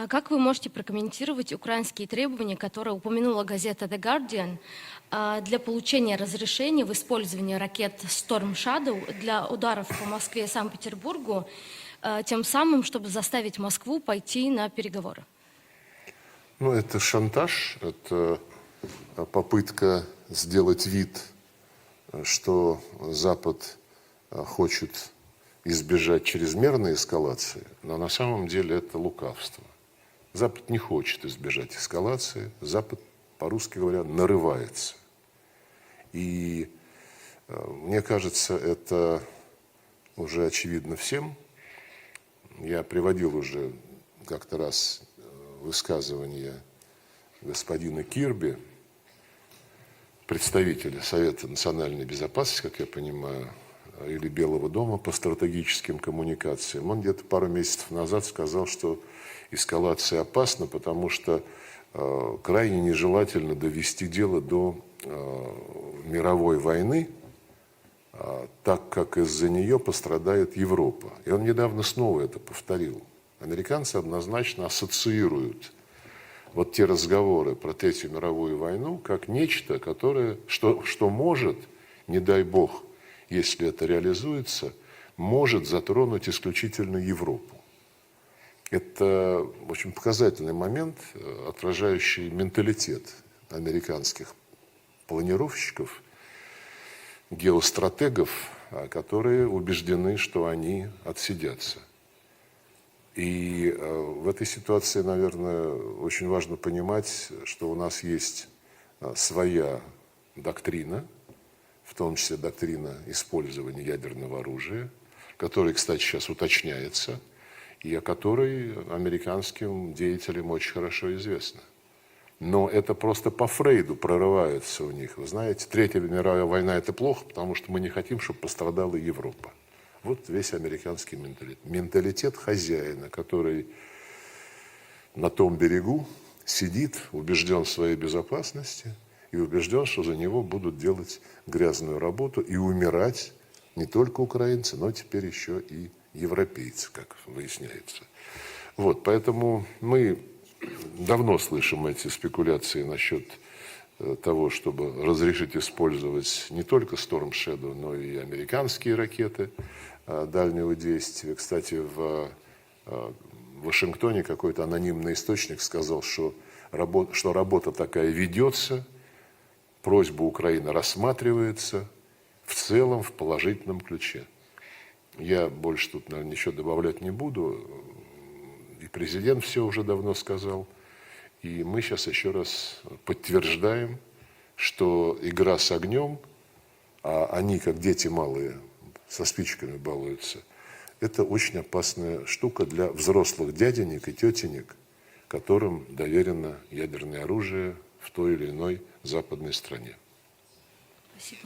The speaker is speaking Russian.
А как вы можете прокомментировать украинские требования, которые упомянула газета The Guardian, для получения разрешения в использовании ракет Storm Shadow для ударов по Москве и Санкт-Петербургу, тем самым, чтобы заставить Москву пойти на переговоры? Ну, это шантаж, это попытка сделать вид, что Запад хочет избежать чрезмерной эскалации, но на самом деле это лукавство. Запад не хочет избежать эскалации, Запад, по-русски говоря, нарывается. И мне кажется, это уже очевидно всем. Я приводил уже как-то раз высказывание господина Кирби, представителя Совета национальной безопасности, как я понимаю, или Белого дома по стратегическим коммуникациям. Он где-то пару месяцев назад сказал, что эскалация опасна, потому что крайне нежелательно довести дело до мировой войны, так как из-за нее пострадает Европа. И он недавно снова это повторил. Американцы однозначно ассоциируют вот те разговоры про Третью мировую войну как нечто, которое, что может, не дай бог, если это реализуется, может затронуть исключительно Европу. Это очень показательный момент, отражающий менталитет американских планировщиков, геостратегов, которые убеждены, что они отсидятся. И в этой ситуации, наверное, очень важно понимать, что у нас есть своя доктрина, в том числе доктрина использования ядерного оружия, которая, кстати, сейчас уточняется, и о которой американским деятелям очень хорошо известно. Но это просто по Фрейду прорывается у них. Вы знаете, Третья мировая война – это плохо, потому что мы не хотим, чтобы пострадала Европа. Вот весь американский менталитет. Менталитет хозяина, который на том берегу сидит, убежден в своей безопасности и убежден, что за него будут делать грязную работу и умирать не только украинцы, но теперь еще и европейцы, как выясняется. Вот, поэтому мы давно слышим эти спекуляции насчет того, чтобы разрешить использовать не только Storm Shadow, но и американские ракеты дальнего действия. Кстати, в Вашингтоне какой-то анонимный источник сказал, что работа такая ведется, просьба Украины рассматривается в целом в положительном ключе. Я больше тут, наверное, ничего добавлять не буду. И президент все уже давно сказал. И мы сейчас еще раз подтверждаем, что игра с огнем, а они, как дети малые, со спичками балуются, это очень опасная штука для взрослых дяденек и тетенек, которым доверено ядерное оружие в той или иной западной стране. Спасибо.